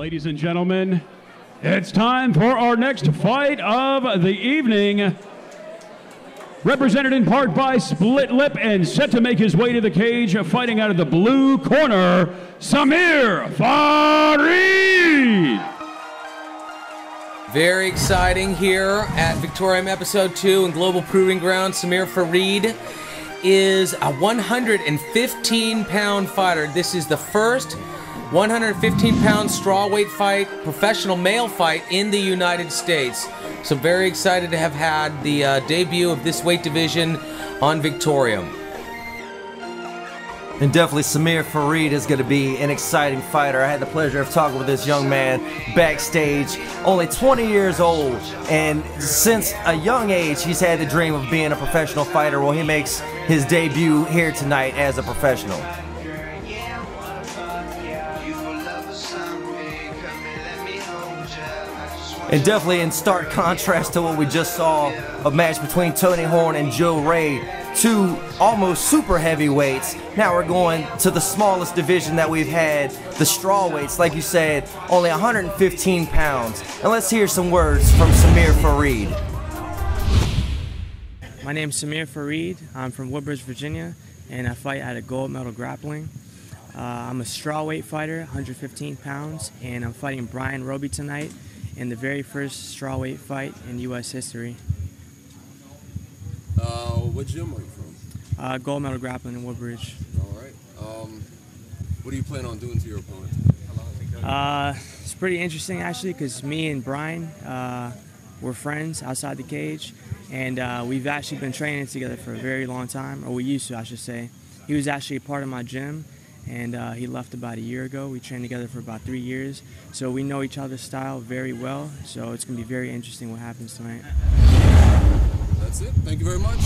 Ladies and gentlemen, it's time for our next fight of the evening. Represented in part by Split Lip and set to make his way to the cage, fighting out of the blue corner, Samir Farid. Very exciting here at Victorium Episode 2 in Global Proving Ground. Samir Farid is a 115-pound fighter. This is the first 115-pound strawweight fight, professional male fight in the United States. So very excited to have had the debut of this weight division on Victorium. And definitely Samir Farid is going to be an exciting fighter. I had the pleasure of talking with this young man backstage, only 20 years old, and since a young age he's had the dream of being a professional fighter. Well, he makes his debut here tonight as a professional. And definitely in stark contrast to what we just saw, a match between Tony Horn and Joe Ray, two almost super heavyweights. Now we're going to the smallest division that we've had, the strawweights, like you said, only 115 pounds. And let's hear some words from Samir Farid. My name's Samir Farid. I'm from Woodbridge, Virginia, and I fight at a gold medal grappling. I'm a strawweight fighter, 115 pounds, and I'm fighting Bryan Robey tonight in the very first strawweight fight in U.S. history. What gym are you from? Gold medal grappling in Woodbridge. All right. What do you plan on doing to your opponent? It's pretty interesting actually, because me and Bryan were friends outside the cage, and we've actually been training together for a very long time, or we used to, I should say. He was actually a part of my gym, and he left about a year ago. We trained together for about 3 years, so we know each other's style very well, so it's going to be very interesting what happens tonight. That's it. Thank you very much.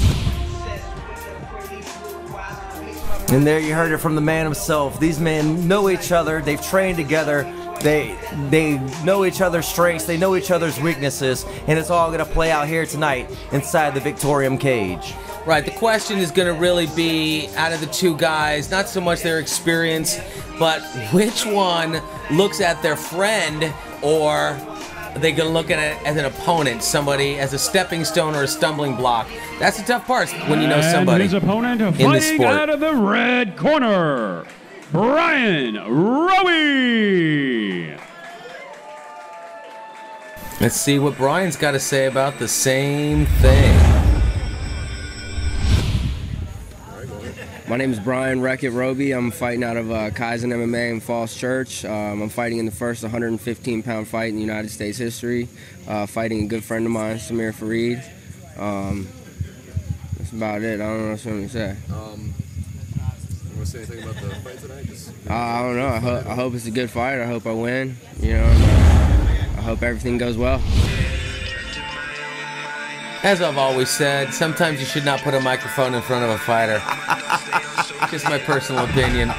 And there you heard it from the man himself. These men know each other. They've trained together. They know each other's strengths. They know each other's weaknesses. And it's all going to play out here tonight inside the Victorium cage. Right, the question is going to really be, out of the two guys, not so much their experience, but which one looks at their friend, or are they going to look at it as an opponent, somebody as a stepping stone or a stumbling block? That's the tough part when you know somebody. And his opponent in this fighting sport. out of the red corner, Bryan Robey. Let's see what Bryan's got to say about the same thing. My name is Bryan Robey. I'm fighting out of Kaizen MMA in Falls Church. I'm fighting in the first 115-pound fight in United States history, fighting a good friend of mine, Samir Farid. That's about it. I don't know what to say. You want to say anything about the fight tonight? I don't know. I hope it's a good fight. I hope I win. You know, I hope everything goes well. As I've always said, sometimes you should not put a microphone in front of a fighter. Just my personal opinion.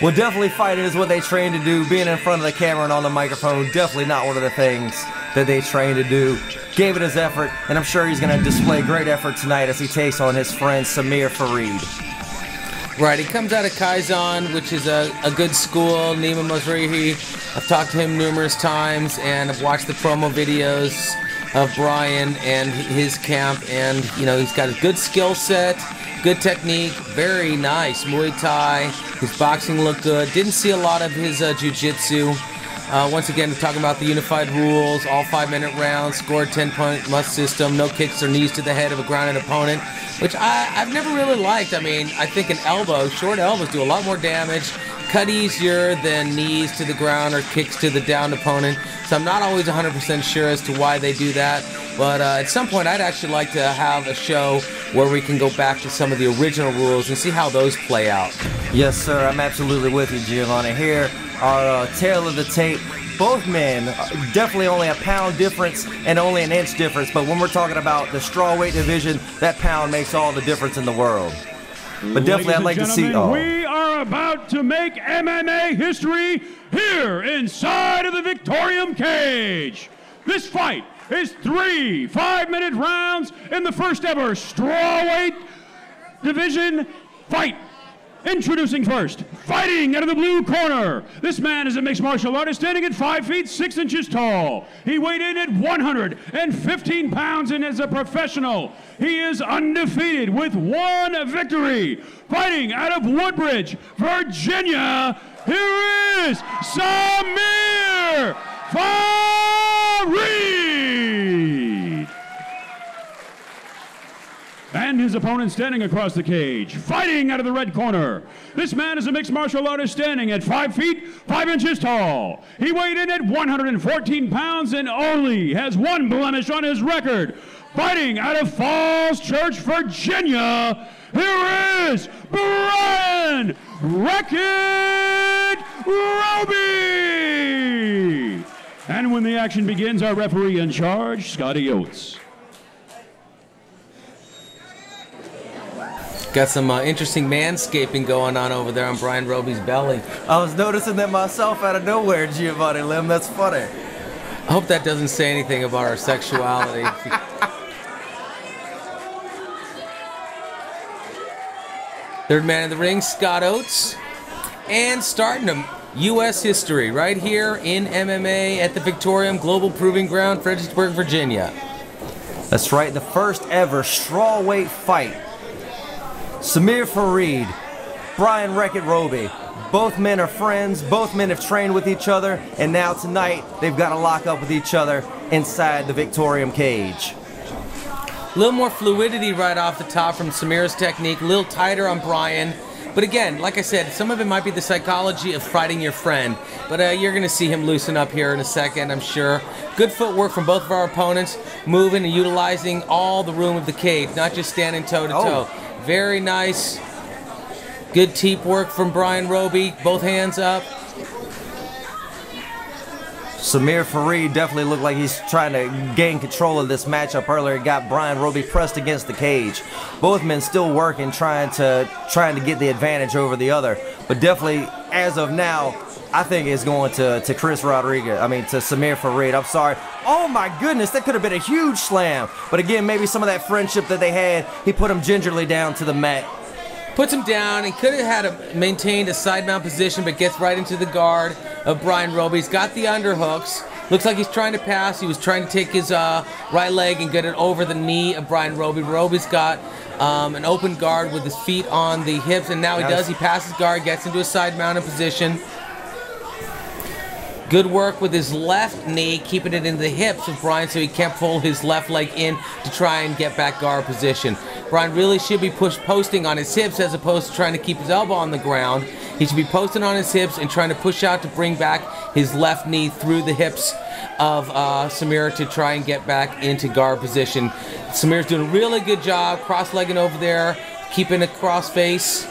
Well, definitely fighting is what they train to do. Being in front of the camera and on the microphone, definitely not one of the things that they train to do. Gave it his effort, and I'm sure he's going to display great effort tonight as he takes on his friend Samir Farid. Right, he comes out of Kaizen, which is a good school. Nima Mosrihi, I've talked to him numerous times, and I've watched the promo videos of Bryan and his camp, and you know, he's got a good skill set, good technique, very nice Muay Thai. His boxing looked good. Didn't see a lot of his jiu-jitsu. Once again, talking about the unified rules, all 5-minute rounds, scored 10-point must system, no kicks or knees to the head of a grounded opponent, which I've never really liked. I mean, I think an elbow, short elbows do a lot more damage, cut easier than knees to the ground or kicks to the downed opponent. So I'm not always 100% sure as to why they do that. But at some point, I'd actually like to have a show where we can go back to some of the original rules and see how those play out. Yes, sir. I'm absolutely with you, Giovanni. Here, our tail of the tape. Both men, definitely only a pound difference and only an inch difference. But when we're talking about the strawweight division, that pound makes all the difference in the world. But definitely, I'd like to see. We are about to make MMA history here inside of the Victorium cage. This fight is 3 5-minute rounds in the first ever strawweight division fight Introducing first, fighting out of the blue corner. This man is a mixed martial artist standing at 5 feet 6 inches tall. He weighed in at 115 pounds and is a professional. He is undefeated with 1 victory. Fighting out of Woodbridge, Virginia, here is Samir Farid. And his opponent standing across the cage, fighting out of the red corner. This man is a mixed martial artist standing at 5 feet 5 inches tall. He weighed in at 114 pounds and only has 1 blemish on his record. Fighting out of Falls Church, Virginia, here is Bryan Robey. And when the action begins, our referee in charge, Scotty Oates. Got some interesting manscaping going on over there on Bryan Robey's belly. I was noticing that myself out of nowhere, Giovanni Lim. That's funny. I hope that doesn't say anything about our sexuality. Third man in the ring, Scott Oates. And starting a U.S. history right here in MMA at the Victorium Global Proving Ground, Fredericksburg, Virginia. That's right, the first ever strawweight fight. Samir Farid, Bryan Robey. Both men are friends, both men have trained with each other, and now tonight they've got to lock up with each other inside the Victorium cage. A little more fluidity right off the top from Samir's technique, a little tighter on Bryan. But again, like I said, some of it might be the psychology of fighting your friend. But you're going to see him loosen up here in a second, I'm sure. Good footwork from both of our opponents, moving and utilizing all the room of the cage, not just standing toe-to-toe. Very nice. Good teep work from Bryan Robey. Both hands up. Samir Farid definitely looked like he's trying to gain control of this matchup earlier. He got Bryan Robey pressed against the cage. Both men still working, trying to get the advantage over the other. But definitely, as of now, I think it's going to Chris Rodriguez. I mean, to Samir Farid. I'm sorry. Oh my goodness, that could have been a huge slam. But again, maybe some of that friendship that they had, he put him gingerly down to the mat. Puts him down. He could have maintained a side mount position, but gets right into the guard of Bryan Robey. He's got the underhooks. Looks like he's trying to pass. He was trying to take his right leg and get it over the knee of Bryan Robey. Robey's got an open guard with his feet on the hips, and now he does. He passes guard, gets into a side mounted position. Good work with his left knee, keeping it in the hips of Bryan so he can't pull his left leg in to try and get back guard position. Bryan really should be posting on his hips as opposed to trying to keep his elbow on the ground. He should be posting on his hips and trying to push out to bring back his left knee through the hips of Samir to try and get back into guard position. Samir's doing a really good job cross-legging over there, keeping a cross face.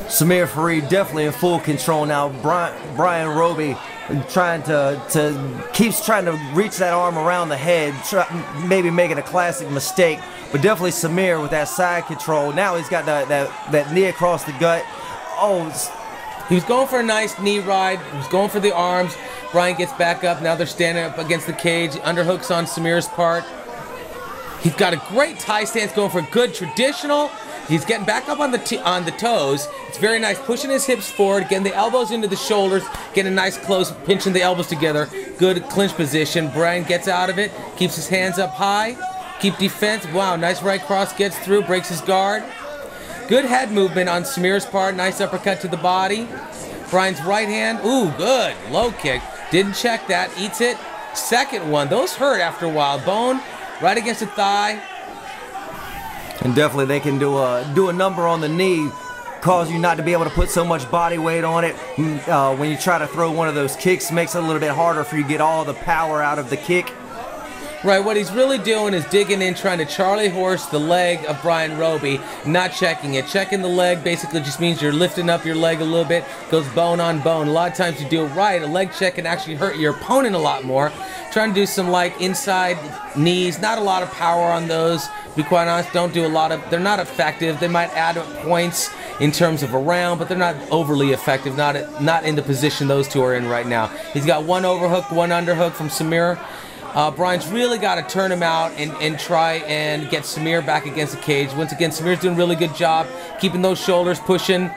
Samir Farid definitely in full control now. Bryan Robey keeps trying to reach that arm around the head, maybe making a classic mistake. But definitely Samir with that side control. Now he's got that knee across the gut. Oh, he was going for a nice knee ride. He was going for the arms. Bryan gets back up. Now they're standing up against the cage. Underhooks on Samir's part. He's got a great tie stance going for a good traditional. He's getting back up on the toes. It's very nice, pushing his hips forward, getting the elbows into the shoulders, getting a nice close, pinching the elbows together. Good clinch position. Bryan gets out of it, keeps his hands up high, keep defense. Wow, nice right cross, gets through, breaks his guard. Good head movement on Samir's part. Nice uppercut to the body. Bryan's right hand. Ooh, good. Low kick. Didn't check that. Eats it. Second one. Those hurt after a while. Bone right against the thigh. And definitely they can do a number on the knee, cause you not to be able to put so much body weight on it. When you try to throw one of those kicks, makes it a little bit harder for you to get all the power out of the kick. Right, what he's really doing is digging in, trying to Charlie horse the leg of Bryan Robey, not checking it. Checking the leg basically just means you're lifting up your leg a little bit, goes bone on bone. A lot of times you do it right, a leg check can actually hurt your opponent a lot more. Trying to do some like inside knees, not a lot of power on those. To be quite honest, don't do a lot of, they're not effective. They might add up points in terms of a round, but they're not overly effective, not in the position those two are in right now. He's got one overhook, one underhook from Samir. Bryan's really got to turn him out and try and get Samir back against the cage. Once again, Samir's doing a really good job keeping those shoulders pushing.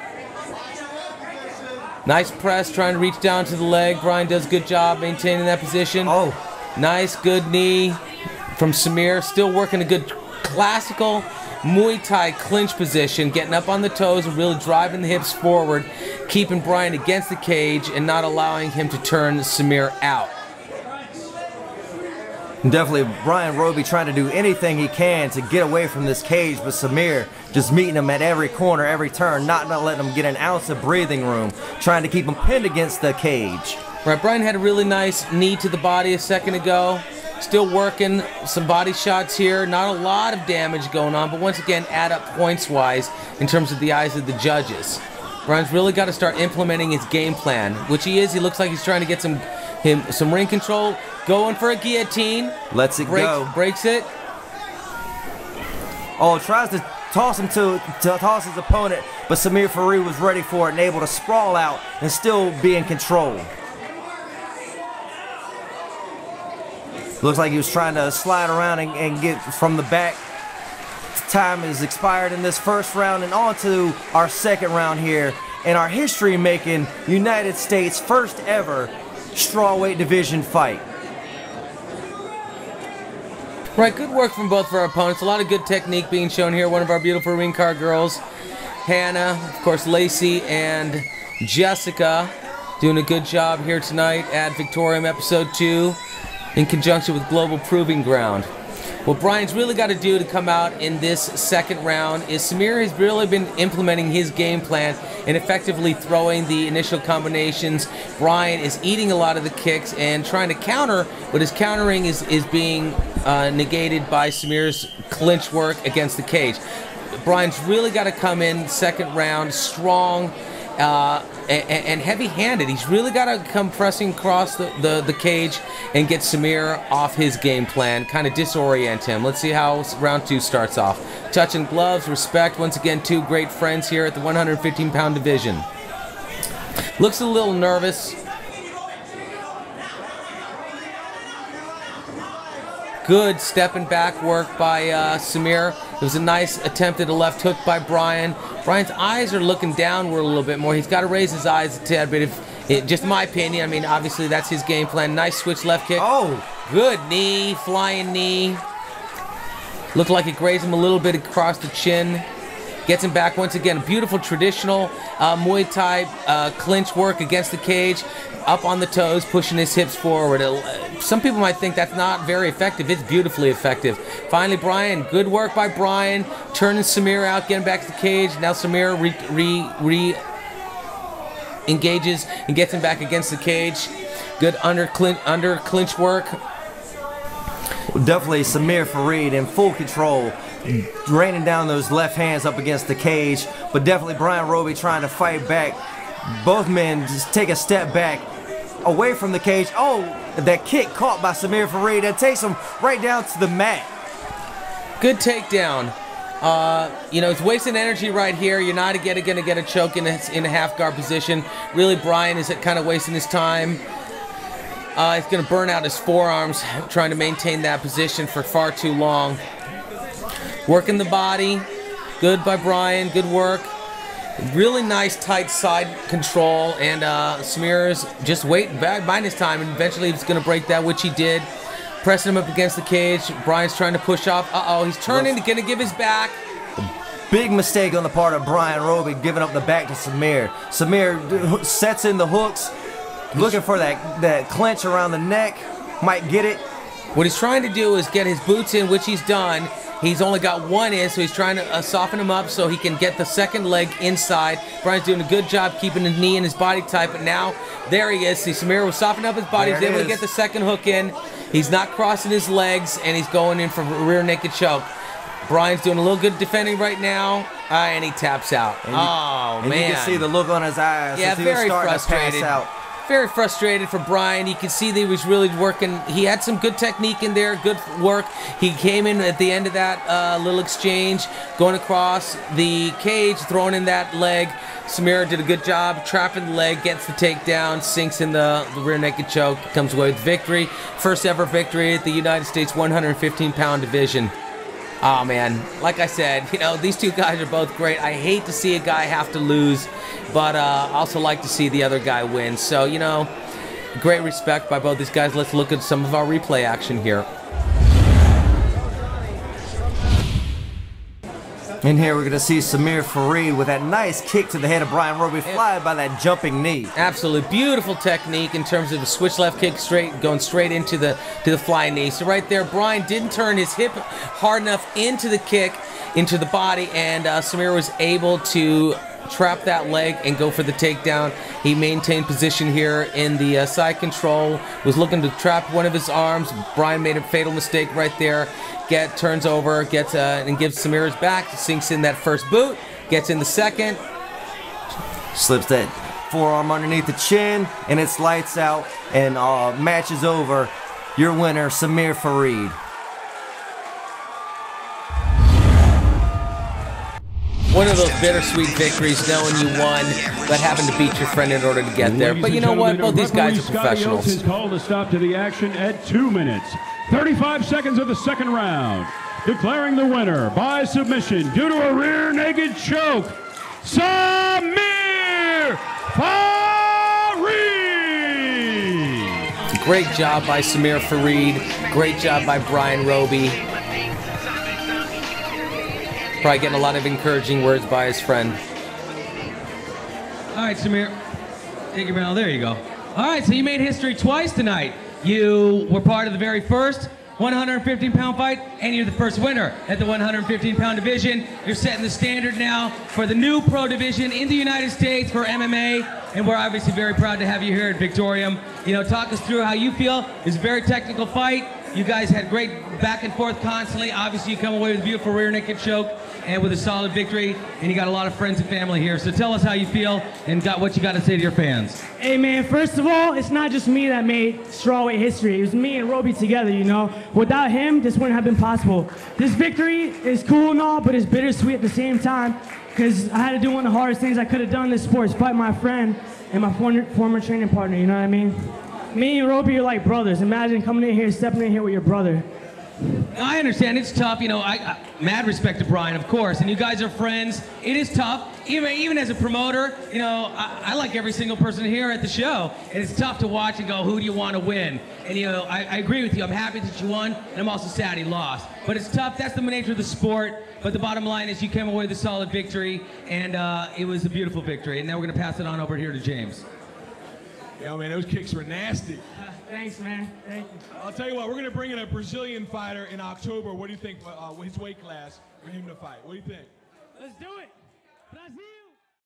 Nice press, trying to reach down to the leg. Bryan does a good job maintaining that position. Oh. Nice, good knee from Samir. Still working a good classical Muay Thai clinch position, getting up on the toes and really driving the hips forward, keeping Bryan against the cage and not allowing him to turn Samir out. Definitely Bryan Robey trying to do anything he can to get away from this cage, but Samir just meeting him at every corner, every turn, not letting him get an ounce of breathing room, trying to keep him pinned against the cage. Right, Bryan had a really nice knee to the body a second ago. Still working some body shots here. Not a lot of damage going on, but once again, add up points-wise in terms of the eyes of the judges. Bryan's really got to start implementing his game plan, which he is. He looks like he's trying to get some ring control. Going for a guillotine. Lets it go. Breaks it. Oh, tries to toss him to toss his opponent, but Samir Farid was ready for it and able to sprawl out and still be in control. Looks like he was trying to slide around and get from the back. Time is expired in this first round, and on to our second round here in our history-making United States first ever strawweight division fight. Right, good work from both of our opponents. A lot of good technique being shown here. One of our beautiful ring card girls, Hannah, of course, Lacey, and Jessica, doing a good job here tonight at Victorium Episode 2 in conjunction with Global Proving Ground. What Bryan's really got to do to come out in this second round is Samir has really been implementing his game plan and effectively throwing the initial combinations. Bryan is eating a lot of the kicks and trying to counter, but his countering is being negated by Samir's clinch work against the cage. Bryan's really got to come in second round strong and heavy-handed. He's really got to come pressing across the cage and get Samir off his game plan, kind of disorient him. Let's see how round 2 starts off. Touching gloves, respect. Once again, two great friends here at the 115-pound division. Looks a little nervous. Good stepping back work by Samir. It was a nice attempt at a left hook by Bryan. Bryan's eyes are looking downward a little bit more. He's got to raise his eyes a tad bit. Just in my opinion, I mean, obviously that's his game plan. Nice switch left kick. Oh! Good knee, flying knee. Looked like it grazed him a little bit across the chin. Gets him back once again. Beautiful traditional Muay Thai clinch work against the cage. Up on the toes, pushing his hips forward. Some people might think that's not very effective. It's beautifully effective. Finally, Bryan. Good work by Bryan. Turning Samir out, getting back to the cage. Now Samir engages and gets him back against the cage. Good under clinch work. Definitely Samir Farid in full control, raining down those left hands up against the cage, but definitely Bryan Robey trying to fight back. Both men just take a step back away from the cage. Oh, that kick caught by Samir Farid. That takes him right down to the mat. Good takedown. It's wasting energy right here. You're not going to get a choke in a half guard position. Really, Bryan is kind of wasting his time. He's going to burn out his forearms trying to maintain that position for far too long. Working the body. Good by Bryan. Good work. Really nice tight side control, and Samir's just waiting back, biding his time, and eventually he's going to break that, which he did. Pressing him up against the cage. Bryan's trying to push off. Uh-oh, he's turning, going to give his back. Big mistake on the part of Bryan Robey, giving up the back to Samir. Samir sets in the hooks, looking for that clinch around the neck. Might get it. What he's trying to do is get his boots in, which he's done. He's only got one in, so he's trying to soften him up so he can get the second leg inside. Bryan's doing a good job keeping his knee and his body tight, but now there he is. See, Samir was softening up his body. He's able to get the second hook in. He's not crossing his legs, and he's going in for a rear naked choke. Bryan's doing a little good defending right now, and he taps out. And you can see the look on his eyes. Yeah, as he very was starting frustrated. to pass out. Very frustrated for Bryan. You can see that he was really working. He had some good technique in there, good work. He came in at the end of that little exchange, going across the cage, throwing in that leg. Samir did a good job trapping the leg, gets the takedown, sinks in the rear naked choke, comes away with victory. First ever victory at the United States 115-pound division. Oh man, like I said, you know, these two guys are both great. I hate to see a guy have to lose, but I also like to see the other guy win. So, you know, great respect by both these guys. Let's look at some of our replay action here. In here, we're going to see Samir Farid with that nice kick to the head of Bryan Robey, followed by that jumping knee. Absolutely beautiful technique in terms of the switch left kick, going straight into the flying knee. So right there, Bryan didn't turn his hip hard enough into the kick, into the body, and Samir was able to trap that leg and go for the takedown. He maintained position here in the side control, was looking to trap one of his arms. Bryan made a fatal mistake right there. Turns over, gets and gives Samir his back, sinks in that first boot, gets in the second. Slips that forearm underneath the chin, and it's lights out, and match is over. Your winner, Samir Farid. One of those bittersweet victories, knowing you won, but having to beat your friend in order to get there. But you know what? Both these guys are professionals. His call to stop to the action at 2 minutes, 35 seconds of the second round. Declaring the winner by submission due to a rear naked choke, Samir Farid. Great job by Samir Farid. Great job by Bryan Robey. Probably getting a lot of encouraging words by his friend. All right, Samir. Take your bell. There you go. All right, so you made history twice tonight. You were part of the very first 115-pound fight, and you're the first winner at the 115-pound division. You're setting the standard now for the new pro division in the United States for MMA, and we're obviously very proud to have you here at Victorium. You know, talk us through how you feel. It's a very technical fight. You guys had great back and forth constantly. Obviously, you come away with a beautiful rear naked choke and with a solid victory, and you got a lot of friends and family here. So tell us how you feel and what you got to say to your fans. Hey man, first of all, it's not just me that made strawweight history. It was me and Robey together, you know. Without him, this wouldn't have been possible. This victory is cool and all, but it's bittersweet at the same time, because I had to do one of the hardest things I could have done in this sport, is fight my friend and my former training partner, you know what I mean? Me and Robey are like brothers. Imagine coming in here, stepping in here with your brother. I understand, it's tough, you know, I mad respect to Bryan, of course, and you guys are friends. It is tough, even as a promoter, you know, I like every single person here at the show, and it's tough to watch and go, who do you want to win? And, you know, I agree with you, I'm happy that you won, and I'm also sad he lost. But it's tough, that's the nature of the sport, but the bottom line is you came away with a solid victory, and it was a beautiful victory, and now we're going to pass it on over here to James. Yeah, man, those kicks were nasty. Thanks, man. Thank you. I'll tell you what, we're going to bring in a Brazilian fighter in October. What do you think, his weight class, for him to fight? What do you think?